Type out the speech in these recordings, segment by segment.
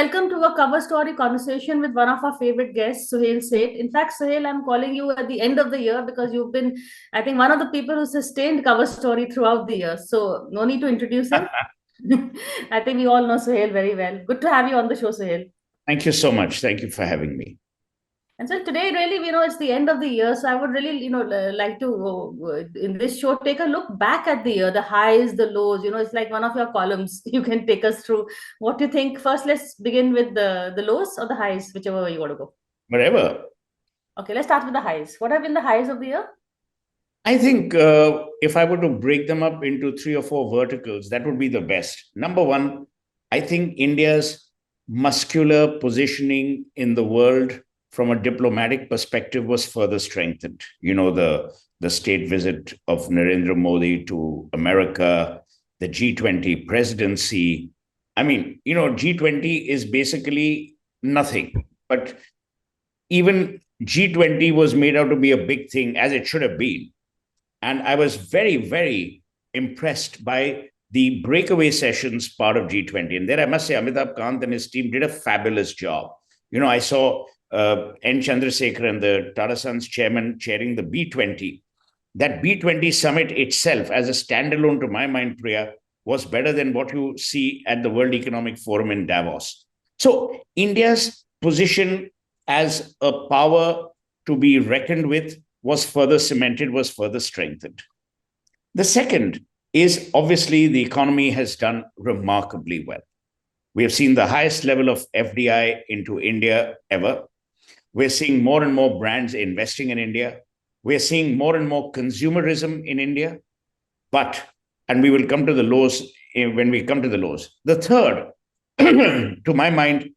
welcome to a cover story conversation with one of our favorite guests, Suhail Seth. In fact, Suhail, I'm calling you at the end of the year because you've been, I think, one of the people who sustained cover story throughout the year. So, no need to introduce him. I think we all know Suhail very well. Good to have you on the show, Suhail. Thank you so much. Thank you for having me. And so today, really, it's the end of the year. So I would really, like to, in this show, take a look back at the year, the highs, the lows. It's like one of your columns. You can take us through what you think. First, let's begin with the lows or the highs, whichever way you want to go. Whatever. Okay, let's start with the highs. What have been the highs of the year? I think if I were to break them up into three or four verticals, that would be the best. Number one, I think India's muscular positioning in the world from a diplomatic perspective was further strengthened. The state visit of Narendra Modi to America, the G20 presidency. I mean, G20 is basically nothing, but even G20 was made out to be a big thing, as it should have been. And I was very, very impressed by the breakaway sessions part of G20. And there I must say, Amitabh Kant and his team did a fabulous job. I saw N. Chandrasekhar and the Tata Sons chairman chairing the B20. That B20 summit itself, as a standalone to my mind, Priya, was better than what you see at the World Economic Forum in Davos. So India's position as a power to be reckoned with was further cemented, was further strengthened. The second is obviously the economy has done remarkably well. We have seen the highest level of FDI into India ever. We're seeing more and more brands investing in India. We're seeing more and more consumerism in India. And we will come to the lows when we come to the lows. The third, to my mind,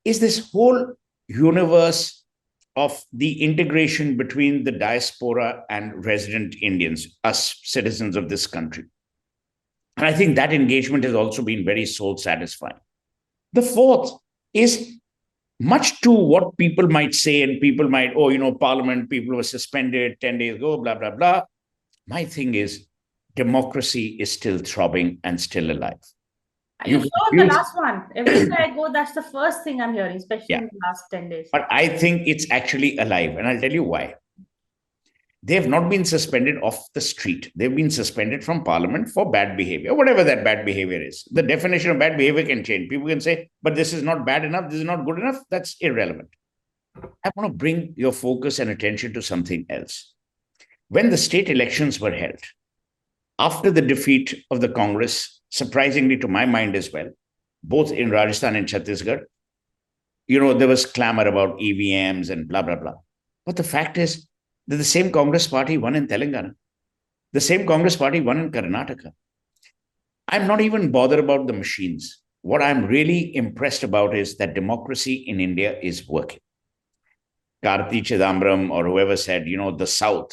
is this whole universe of the integration between the diaspora and resident Indians, us citizens of this country. And I think that engagement has also been very soul satisfying. The fourth is much to what people might say, and people might, Parliament, people were suspended 10 days ago, blah, blah, blah. My thing is, democracy is still throbbing and still alive. Are you sure? The last one. Every time I go, that's the first thing I'm hearing, especially in the last 10 days. But I think it's actually alive. And I'll tell you why. They have not been suspended off the street. They've been suspended from Parliament for bad behavior, whatever that bad behavior is. The definition of bad behavior can change. People can say, but this is not bad enough. This is not good enough. That's irrelevant. I want to bring your focus and attention to something else. When the state elections were held, after the defeat of the Congress, surprisingly to my mind as well, both in Rajasthan and Chhattisgarh, there was clamor about EVMs and blah, blah, blah. But the fact is that the same Congress party won in Telangana. The same Congress party won in Karnataka. I'm not even bothered about the machines. What I'm really impressed about is that democracy in India is working. Karti Chidambaram or whoever said, the South,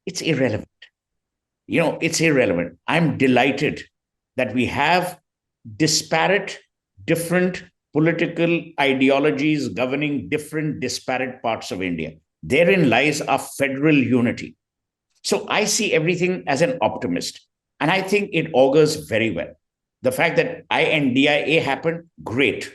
it's irrelevant. It's irrelevant. I'm delighted that we have disparate, different political ideologies governing different disparate parts of India. Therein lies our federal unity. So I see everything as an optimist, and I think it augurs very well. The fact that INDIA happened, great.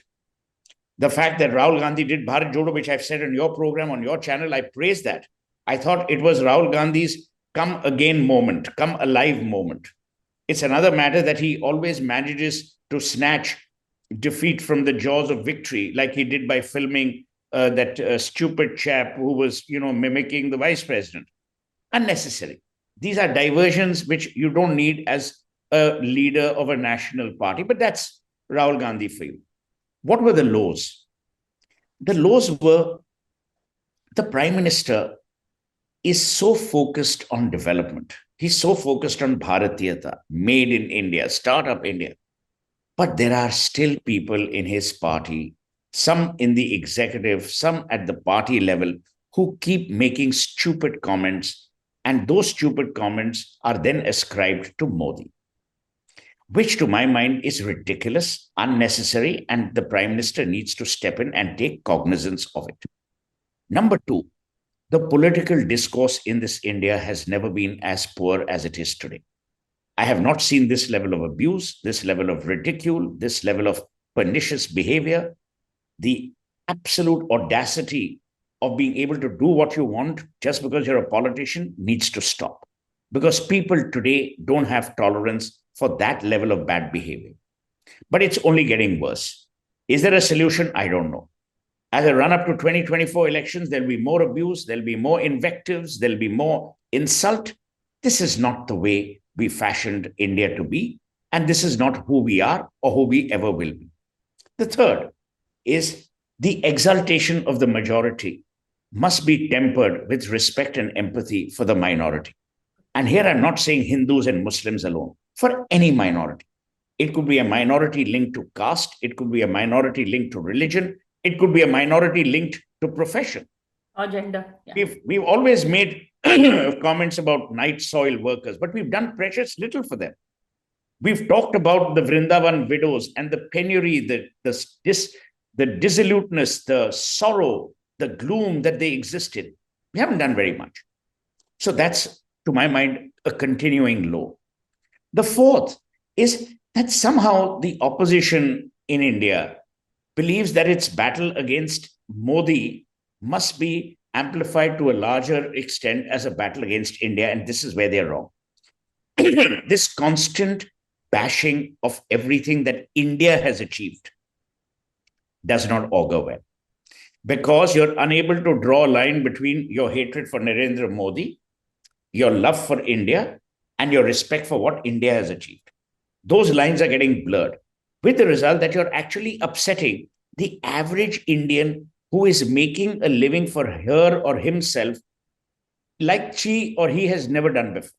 The fact that Rahul Gandhi did Bharat Jodo, which I've said on your program, on your channel, I praise that. I thought it was Rahul Gandhi's come again moment, come alive moment. It's another matter that he always manages to snatch defeat from the jaws of victory, like he did by filming that stupid chap who was, mimicking the vice president. Unnecessary. These are diversions which you don't need as a leader of a national party, but that's Rahul Gandhi for you. What were the lows? The lows were the Prime Minister is so focused on development. He's so focused on Bharatiyata, made in India, startup India. But there are still people in his party, some in the executive, some at the party level, who keep making stupid comments. And those stupid comments are then ascribed to Modi, which to my mind is ridiculous, unnecessary, and the Prime Minister needs to step in and take cognizance of it. Number two, the political discourse in this India has never been as poor as it is today. I have not seen this level of abuse, this level of ridicule, this level of pernicious behavior the absolute audacity of being able to do what you want just because you're a politician needs to stop. Because people today don't have tolerance for that level of bad behavior. But it's only getting worse. Is there a solution? I don't know. As a run up to 2024 elections, there'll be more abuse, there'll be more invectives, there'll be more insult. This is not the way we fashioned India to be. And this is not who we are or who we ever will be. The third is the exaltation of the majority must be tempered with respect and empathy for the minority. And here I'm not saying Hindus and Muslims alone, for any minority. It could be a minority linked to caste, it could be a minority linked to religion, it could be a minority linked to profession. Or gender. Yeah. We've always made comments about night soil workers, but we've done precious little for them. We've talked about the Vrindavan widows and the penury, the dissoluteness, the sorrow, the gloom that they exist in. We haven't done very much. So that's, to my mind, a continuing low. The fourth is that somehow the opposition in India believes that its battle against Modi must be amplified to a larger extent as a battle against India, and this is where they're wrong. This constant bashing of everything that India has achieved does not augur well, because you're unable to draw a line between your hatred for Narendra Modi, your love for India, and your respect for what India has achieved. Those lines are getting blurred, with the result that you're actually upsetting the average Indian who is making a living for her or himself like she or he has never done before.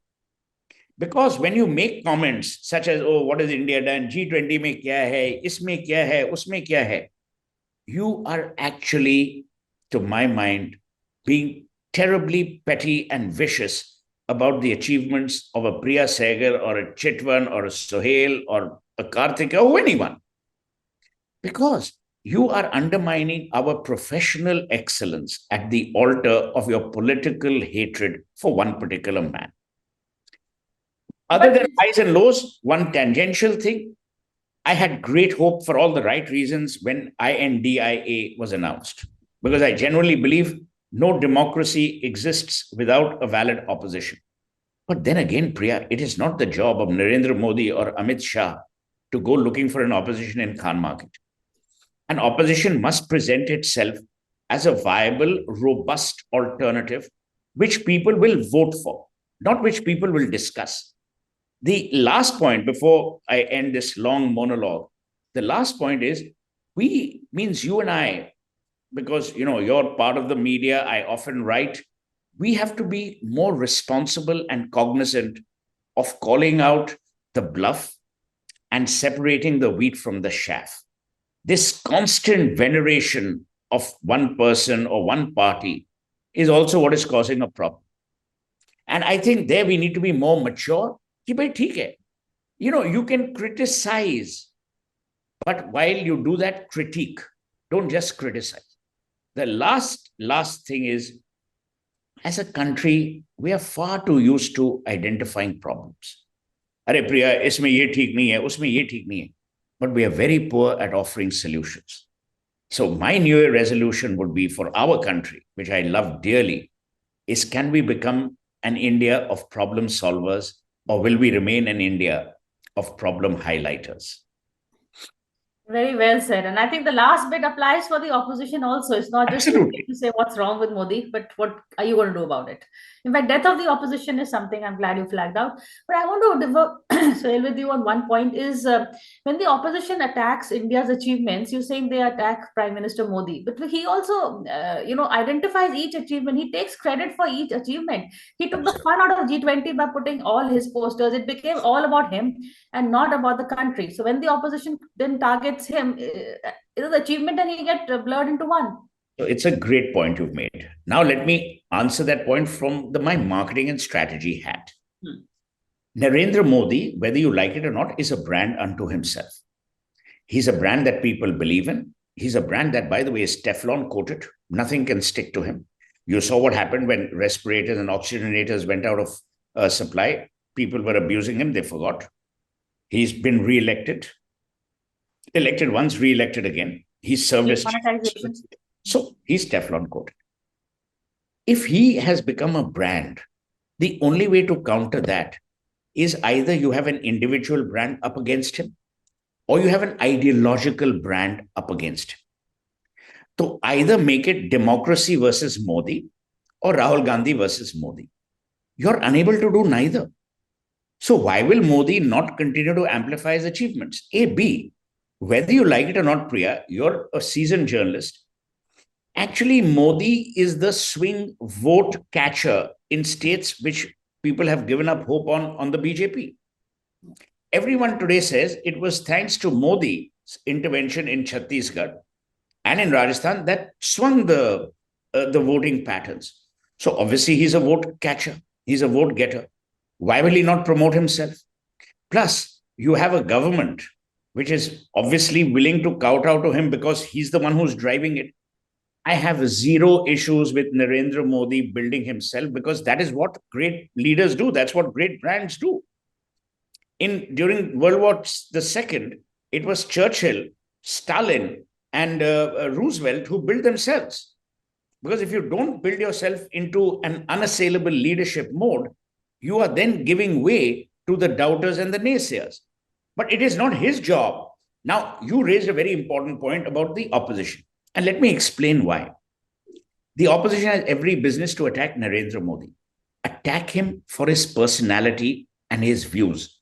Because when you make comments such as, oh, what has India done? G20 mein kya hai? Isme kya hai? Usme kya hai? You are actually, to my mind, being terribly petty and vicious about the achievements of a Priya Sahgal or a Chitwan or a Sohail or a Karthika or anyone. Because you are undermining our professional excellence at the altar of your political hatred for one particular man. Other than highs and lows, one tangential thing, I had great hope for all the right reasons when INDIA was announced, because I genuinely believe no democracy exists without a valid opposition. But then again, Priya, it is not the job of Narendra Modi or Amit Shah to go looking for an opposition in Khan Market. An opposition must present itself as a viable, robust alternative, which people will vote for, not which people will discuss. The last point before I end this long monologue, the last point is we means you and I, because you're part of the media, I often write, we have to be more responsible and cognizant of calling out the bluff and separating the wheat from the chaff. This constant veneration of one person or one party is also what is causing a problem. And I think there we need to be more mature. You can criticize, but while you do that, critique. Don't just criticize. The last thing is, as a country, we are far too used to identifying problems. Are Priya, isme ye theek nahi hai, usme ye theek nahi hai. But we are very poor at offering solutions. So my New Year resolution would be for our country, which I love dearly, is can we become an India of problem solvers, or will we remain an India of problem highlighters? Very well said. And I think the last bit applies for the opposition also. It's not just to say what's wrong with Modi, but what are you going to do about it? In fact, death of the opposition is something I'm glad you flagged out. But I want to differ with you on one point is when the opposition attacks India's achievements, you're saying they attack Prime Minister Modi. But he also, identifies each achievement. He takes credit for each achievement. He took the fun out of G20 by putting all his posters. It became all about him and not about the country. So when the opposition then targets him, it is the achievement and he get blurred into one. So it's a great point you've made. Now let me answer that point from my marketing and strategy hat. Narendra Modi, whether you like it or not, is a brand unto himself. He's a brand that people believe in. He's a brand that, by the way, is Teflon coated. Nothing can stick to him. You saw what happened when respirators and oxygenators went out of supply. People were abusing him. They forgot. He's been re-elected. Elected once, re-elected again. He's served as Monetization. so he's Teflon coated. If he has become a brand, the only way to counter that is either you have an individual brand up against him or you have an ideological brand up against him. So either make it democracy versus Modi or Rahul Gandhi versus Modi. You're unable to do neither. So why will Modi not continue to amplify his achievements? A, B, whether you like it or not, Priya, you're a seasoned journalist. Actually, Modi is the swing vote catcher in states which people have given up hope on the BJP. Everyone today says it was thanks to Modi's intervention in Chhattisgarh and in Rajasthan that swung the voting patterns. So obviously he's a vote catcher. He's a vote getter. Why will he not promote himself? Plus, you have a government which is obviously willing to kowtow to him because he's the one who's driving it. I have zero issues with Narendra Modi building himself because that is what great leaders do. That's what great brands do. During World War II, it was Churchill, Stalin, and Roosevelt who built themselves. Because if you don't build yourself into an unassailable leadership mode, you are then giving way to the doubters and the naysayers. But it is not his job. Now, you raised a very important point about the opposition. And let me explain why. The opposition has every business to attack Narendra Modi. Attack him for his personality and his views.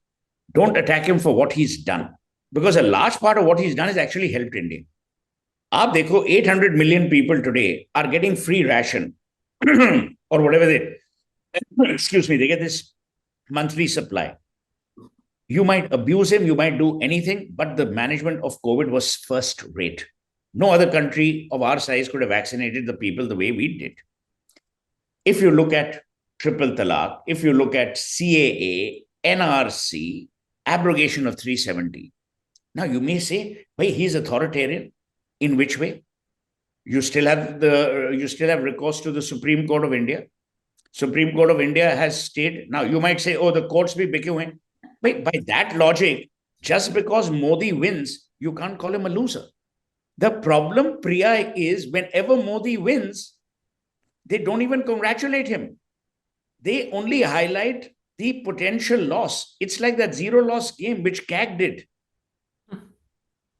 Don't attack him for what he's done. Because a large part of what he's done has actually helped India. आप देखो 800 million people today are getting free ration or whatever they get this monthly supply. You might abuse him, you might do anything, but the management of COVID was first rate. No other country of our size could have vaccinated the people the way we did. If you look at triple talaq, if you look at CAA, NRC, abrogation of 370, now you may say, "Hey, he's authoritarian." In which way? You still have recourse to the Supreme Court of India. Supreme Court of India has stated. Now you might say, "Oh, the courts be bickering." But by that logic, just because Modi wins, you can't call him a loser. The problem, Priya, is whenever Modi wins, they don't even congratulate him. They only highlight the potential loss. It's like that zero loss game which CAG did.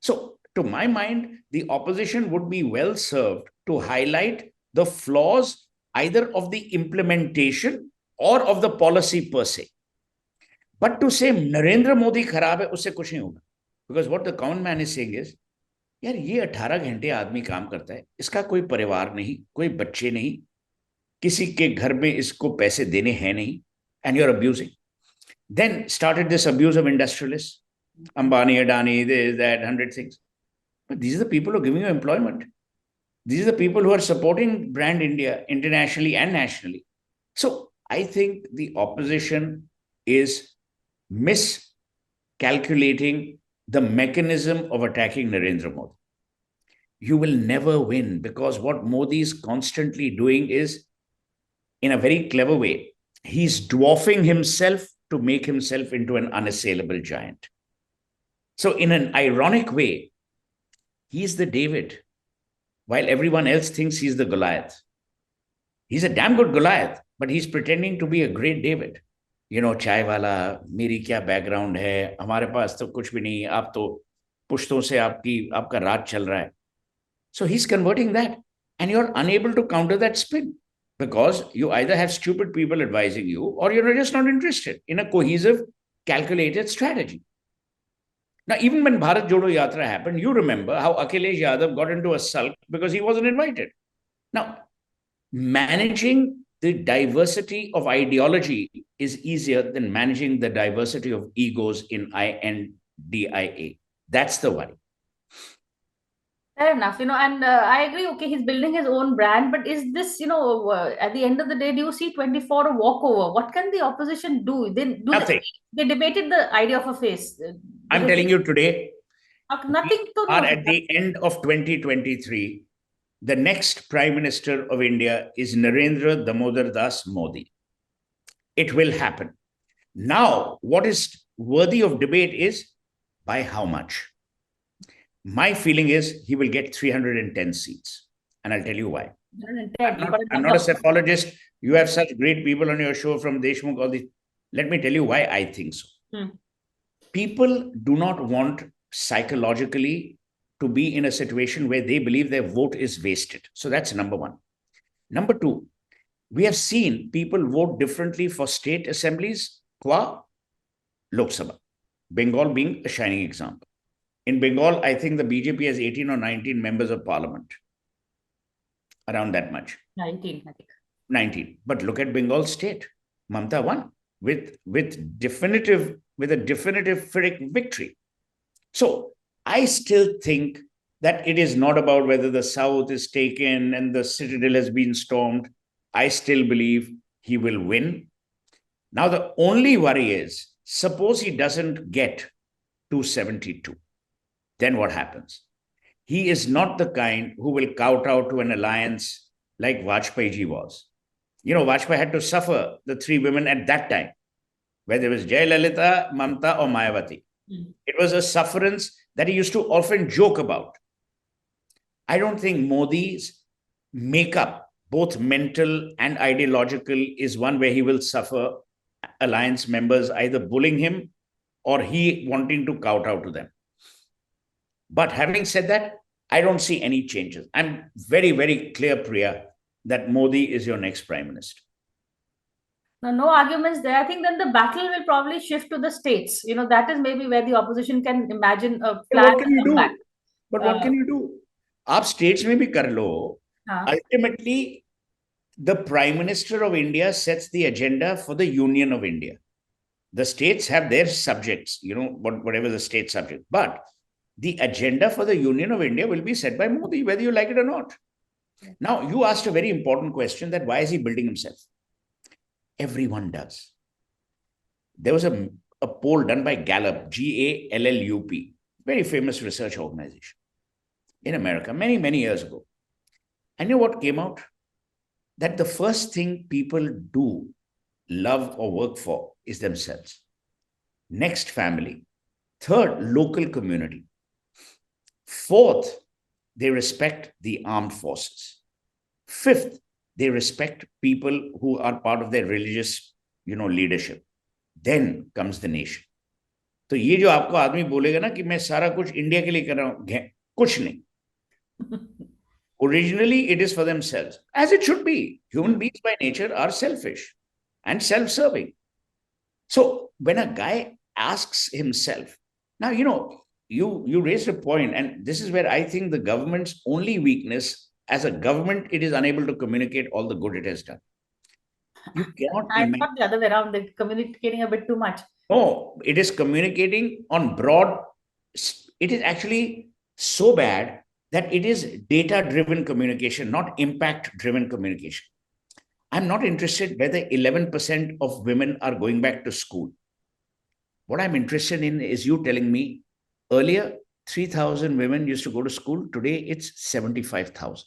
So, to my mind, the opposition would be well served to highlight the flaws either of the implementation or of the policy per se. But to say Narendra Modi kharab hai, usse kuch nahi hoga. Because what the common man is saying is, यार ये 18 घंटे आदमी काम करता है, इसका कोई परिवार नहीं, कोई बच्चे नहीं, किसी के घर में इसको पैसे देने हैं नहीं, and you're abusing. Then started this abuse of industrialists, Ambani, Adani, this, that, 100 things. But these are the people who are giving you employment. These are the people who are supporting brand India internationally and nationally. So I think the opposition is miscalculating the mechanism of attacking Narendra Modi. You will never win because what Modi is constantly doing is, in a very clever way, he's dwarfing himself to make himself into an unassailable giant. So in an ironic way, he's the David, while everyone else thinks he's the Goliath. He's a damn good Goliath, but he's pretending to be a great David. You know, चाय वाला, मेरी क्या background है, हमारे पास तो कुछ भी नहीं, आप तो पुश्तों से आपका राज चल रहा है. So he's converting that, and you're unable to counter that spin because you either have stupid people advising you or you're just not interested in a cohesive, calculated strategy. Now, even when Bharat Jodo Yatra happened, you remember how Akhilesh Yadav got into a sulk because he wasn't invited. Now, managing the diversity of ideology is easier than managing the diversity of egos in INDIA. That's the worry. Fair enough, and I agree. Okay, he's building his own brand, but is this, at the end of the day, do you see 24 a walkover? What can the opposition do? Nothing. They debated the idea of a face. I'm telling you today, nothing to are at the end of 2023. The next Prime Minister of India is Narendra Damodar Das Modi. It will happen. Now, what is worthy of debate is by how much? My feeling is he will get 310 seats. And I'll tell you why. 110, I'm not a cephalogist. You have such great people on your show from Deshmukh, all these. Let me tell you why I think so. People do not want psychologically to be in a situation where they believe their vote is wasted. So that's number one. Number two, we have seen people vote differently for state assemblies qua Lok Sabha. Bengal being a shining example. In Bengal, I think the BJP has 18 or 19 members of parliament. Around that much. 19, I think. 19. But look at Bengal state. Mamta won with a definitive victory. So I still think that it is not about whether the south is taken and the citadel has been stormed. I still believe he will win. Now, the only worry is, suppose he doesn't get 272. Then what happens? He is not the kind who will kowtow to an alliance like Vajpayee ji was. You know, Vajpayee had to suffer the three women at that time, whether it was Jayalalitha, Mamta, or Mayawati. It was a sufferance that he used to often joke about. I don't think Modi's makeup, both mental and ideological, is one where he will suffer alliance members either bullying him or he wanting to kowtow to them. But having said that, I don't see any changes. I'm very, very clear, Priya, that Modi is your next prime minister. No arguments there. I think then the battle will probably shift to the states. You know, that is maybe where the opposition can imagine a plan. What can you do? But what can you do? Aap states mein bhi kar lo. Ultimately, the Prime Minister of India sets the agenda for the Union of India. The states have their subjects, you know, whatever the state subject. But the agenda for the Union of India will be set by Modi, whether you like it or not. Now, you asked a very important question, that why is he building himself? Everyone does. There was a poll done by Gallup, Gallup, very famous research organization in America, many, many years ago. And you know what came out? That the first thing people do, love or work for is themselves. Next, family. Third, local community. Fourth, they respect the armed forces. Fifth, they respect people who are part of their religious, leadership. Then comes the nation. तो ये जो आपको आदमी बोलेगा ना कि मैं सारा कुछ इंडिया के लिए कर रहा हूं, कुछ नहीं. Originally, it is for themselves, as it should be. Human beings by nature are selfish and self-serving. So when a guy asks himself, now, you raised a point, and this is where I think the government's only weakness, as a government, it is unable to communicate all the good it has done. You cannot I thought the other way around, they're communicating a bit too much. No, it is communicating on broad. It is actually so bad that it is data-driven communication, not impact-driven communication. I'm not interested whether 11% of women are going back to school. What I'm interested in is you telling me, earlier, 3,000 women used to go to school. Today, it's 75,000.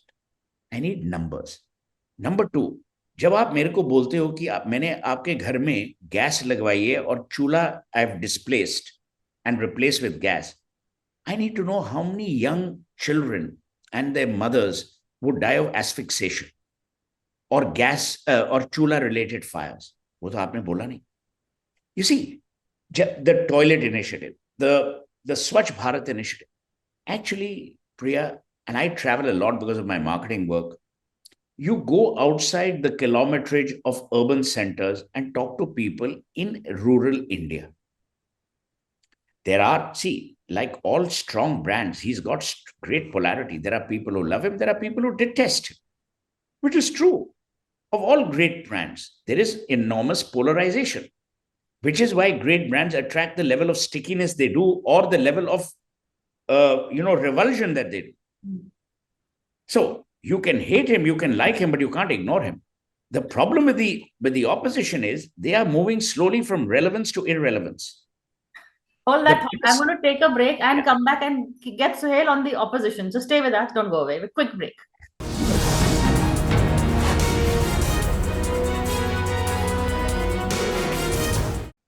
I need numbers. Number two, जब आप मेरे को बोलते हो कि मैंने आपके घर में गैस लगवाई है और चूल्हा I've displaced and replaced with gas, I need to know how many young children and their mothers would die of asphyxiation or gas or chula related fires. वो तो आपने बोला नहीं. You see, the toilet initiative, the Swachh Bharat initiative. Actually, Priya, and I travel a lot because of my marketing work, you go outside the kilometrage of urban centers and talk to people in rural India. There are, like all strong brands, he's got great polarity. There are people who love him. There are people who detest him, which is true. Of all great brands, there is enormous polarization, which is why great brands attract the level of stickiness they do or the level of, revulsion that they do. So you can hate him, you can like him, but you can't ignore him. The problem with the opposition is they are moving slowly from relevance to irrelevance. Hold that thought. I'm going to take a break and come back and get Suhail on the opposition. So stay with us. Don't go away. A quick break.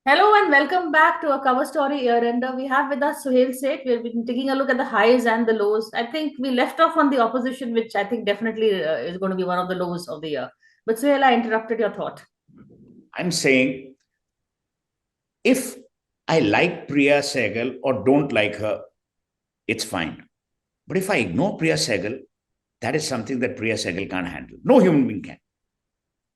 Hello and welcome back to a cover story year-ender. We have with us Suhail Seth. We've been taking a look at the highs and the lows. I think we left off on the opposition, which I think definitely is going to be one of the lows of the year. But Suhail, I interrupted your thought. I'm saying if I like Priya Sahgal or don't like her, it's fine. But if I ignore Priya Sahgal, that is something that Priya Sahgal can't handle. No human being can.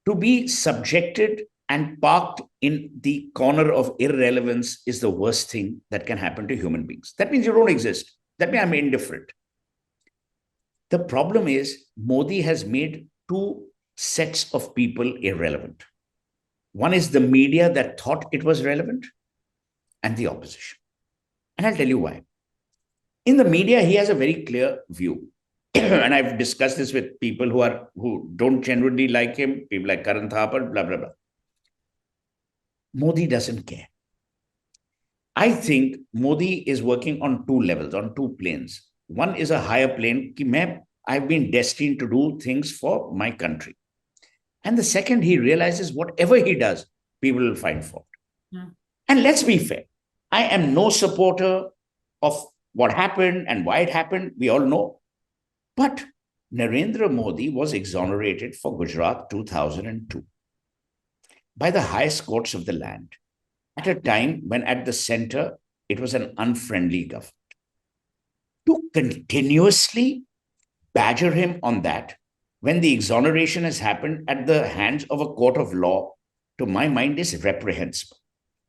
To be subjected and parked in the corner of irrelevance is the worst thing that can happen to human beings. That means you don't exist. That means I'm indifferent. The problem is Modi has made two sets of people irrelevant. One is the media that thought it was relevant, and the opposition. And I'll tell you why. In the media, he has a very clear view. And I've discussed this with people who don't genuinely like him, people like Karan Thapar, blah, blah, blah. Modi doesn't care. I think Modi is working on two levels, on two planes. One is a higher plane, I've been destined to do things for my country. And the second, he realizes whatever he does, people will find fault. Yeah. And let's be fair. I am no supporter of what happened and why it happened. We all know. But Narendra Modi was exonerated for Gujarat 2002 by the highest courts of the land at a time when at the center, it was an unfriendly government. To continuously badger him on that when the exoneration has happened at the hands of a court of law, to my mind, is reprehensible.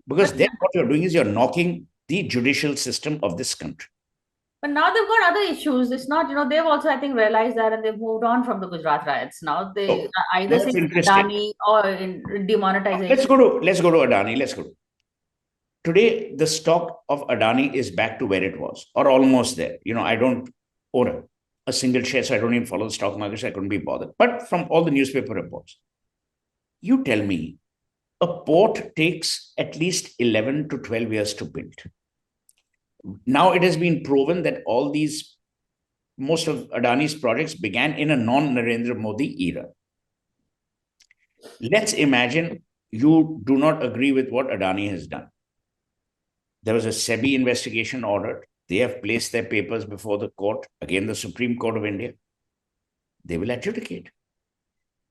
Because then what you're doing is you're knocking the judicial system of this country. But now they've got other issues. It's not, they've also, I think, realized that and they've moved on from the Gujarat riots. Now they either say Adani or in demonetization. Let's go to Adani. Let's go. Today, the stock of Adani is back to where it was, or almost there. I don't own a single share, so I don't even follow the stock market, so I couldn't be bothered. But from all the newspaper reports, you tell me, a port takes at least 11 to 12 years to build. Now it has been proven that most of Adani's projects began in a non-Narendra Modi era. Let's imagine you do not agree with what Adani has done. There was a SEBI investigation ordered. They have placed their papers before the court, again the Supreme Court of India. They will adjudicate.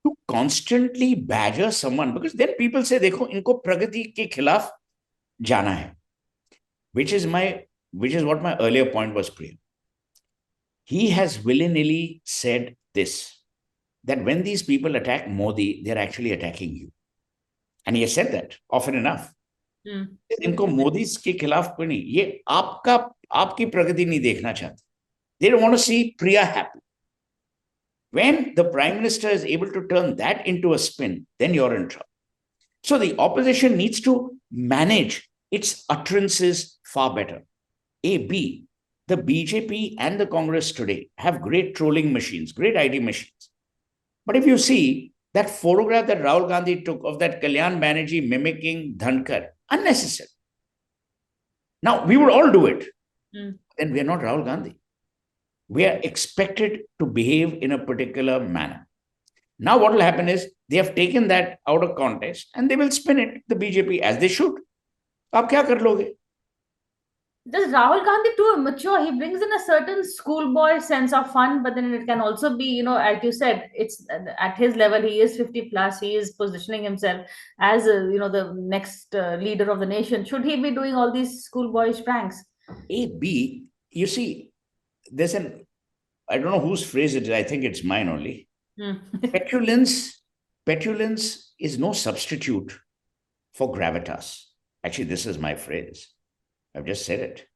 To constantly badger someone, because then people say, देखो इनको प्रगति के खिलाफ जाना है, which is what my earlier point was, Priya. He has willy-nilly said this, that when these people attack Modi, they're actually attacking you. And he has said that often enough. इनको मोदी के खिलाफ कोई नहीं, ये आपकी प्रगति नहीं देखना चाहते. They don't want to see Priya happy. When the Prime Minister is able to turn that into a spin, then you're in trouble. So the opposition needs to manage its utterances far better. B, the BJP and the Congress today have great trolling machines, great ID machines. But if you see that photograph that Rahul Gandhi took of that Kalyan Banerjee mimicking Dhankar, unnecessary. Now, we would all do it. Then we are not Rahul Gandhi. We are expected to behave in a particular manner. Now, what will happen is they have taken that out of context and they will spin it, the BJP, as they should. Aap kya kar loge? Does Rahul Gandhi too immature? He brings in a certain schoolboy sense of fun, but then it can also be, like you said, it's at his level, he is 50 plus, he is positioning himself as, the next leader of the nation. Should he be doing all these schoolboyish pranks? B, you see, there's I don't know whose phrase it is, I think it's mine only. Petulance is no substitute for gravitas. Actually, this is my phrase. I've just said it.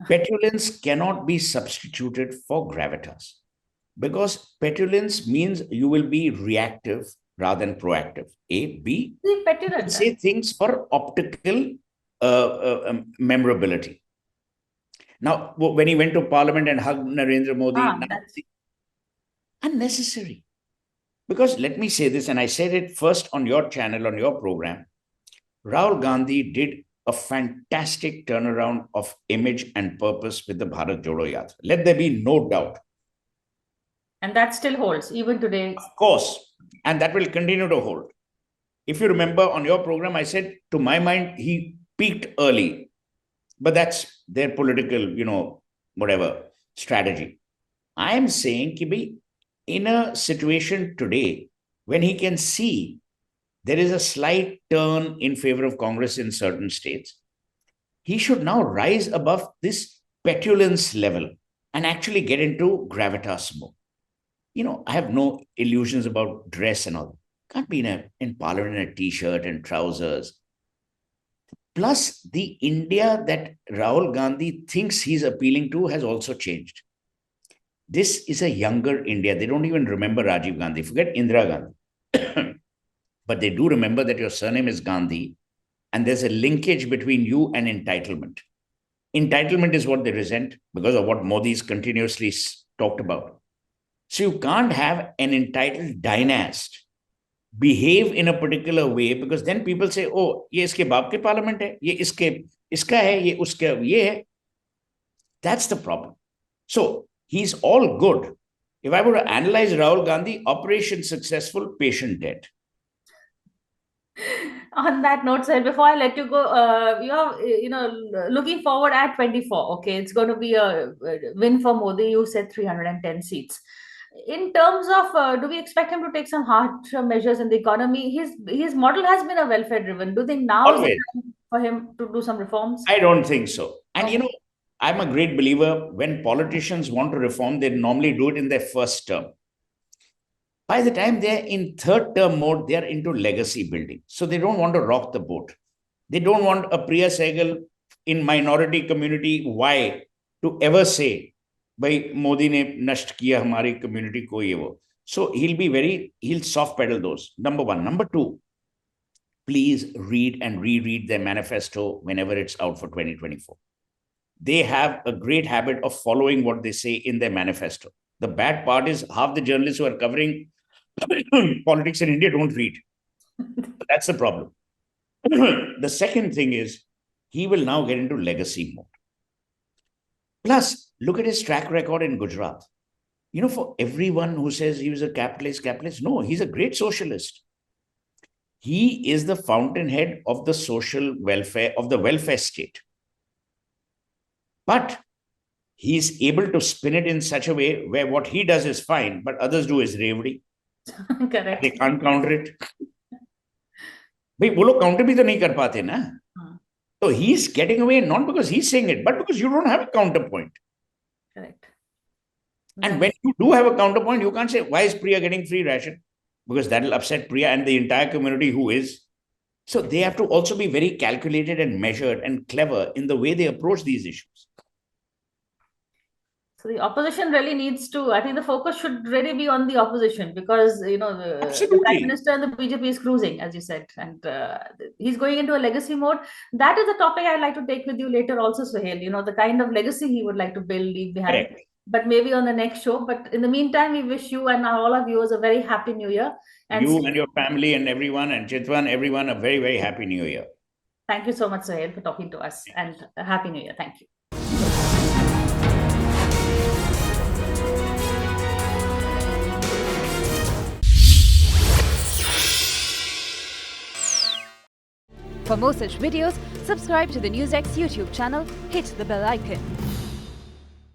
Petulance cannot be substituted for gravitas, because petulance means you will be reactive rather than proactive. B, say things for optical memorability. Now, when he went to Parliament and hugged Narendra Modi, unnecessary. Because let me say this, and I said it first on your channel, on your program, Rahul Gandhi did a fantastic turnaround of image and purpose with the Bharat Jodo Yatra. Let there be no doubt. And that still holds, even today. Of course. And that will continue to hold. If you remember on your program, I said, to my mind, he peaked early, but that's their political, whatever strategy. I am saying, Kibi, in a situation today when he can see there is a slight turn in favor of Congress in certain states, he should now rise above this petulance level and actually get into gravitas more. I have no illusions about dress and all. Can't be in parliament in a t-shirt and trousers. Plus, the India that Rahul Gandhi thinks he's appealing to has also changed. This is a younger India. They don't even remember Rajiv Gandhi. Forget Indira Gandhi. But they do remember that your surname is Gandhi, and there's a linkage between you and entitlement. Entitlement is what they resent because of what Modi's continuously talked about. So you can't have an entitled dynast behave in a particular way, because then people say, oh, ye iske baap ke parliament hai, ye iska hai, ye uska ye hai. That's the problem. So he's all good. If I were to analyze Rahul Gandhi, operation successful, patient dead. On that note, sir, before I let you go, looking forward at 24, okay, it's going to be a win for Modi. You said 310 seats. In terms of, do we expect him to take some hard measures in the economy? His model has been a welfare-driven. Do you think now is the time for him to do some reforms? I don't think so. And I'm a great believer when politicians want to reform, they normally do it in their first term. By the time they're in third term mode, they're into legacy building. So they don't want to rock the boat. They don't want a Priya Sahgal in minority community Y to ever say, "Bhai, Modi ne nasht kiya hamari community ko ye wo." So he'll soft pedal those. Number one. Number two, please read and reread their manifesto whenever it's out for 2024. They have a great habit of following what they say in their manifesto. The bad part is half the journalists who are covering politics in India don't read. That's the problem. The second thing is he will now get into legacy mode. Plus, look at his track record in Gujarat. For everyone who says he was a capitalist, no, he's a great socialist. He is the fountainhead of the social welfare, of the welfare state. But he's able to spin it in such a way where what he does is fine, but others do is revdi. Correct. They can't counter it. Bhai, wo log counter bhi to nahi kar paate na. So he's getting away not because he's saying it, but because you don't have a counterpoint. Correct. And when you do have a counterpoint, you can't say, why is Priya getting free ration? Because that'll upset Priya and the entire community who is. So they have to also be very calculated and measured and clever in the way they approach these issues. So the opposition really needs to, I think the focus should really be on the opposition, because, the Prime Minister and the BJP is cruising, as you said, and he's going into a legacy mode. That is a topic I'd like to take with you later also, Suhail, the kind of legacy he would like to leave behind. Correct. But maybe on the next show. But in the meantime, we wish you and all our viewers a very happy New Year. And you and your family and everyone, and Chitwan, everyone, a very, very happy New Year. Thank you so much, Suhail, for talking to us, and a happy New Year. Thank you. For more such videos, subscribe to the NewsX YouTube channel, hit the bell icon.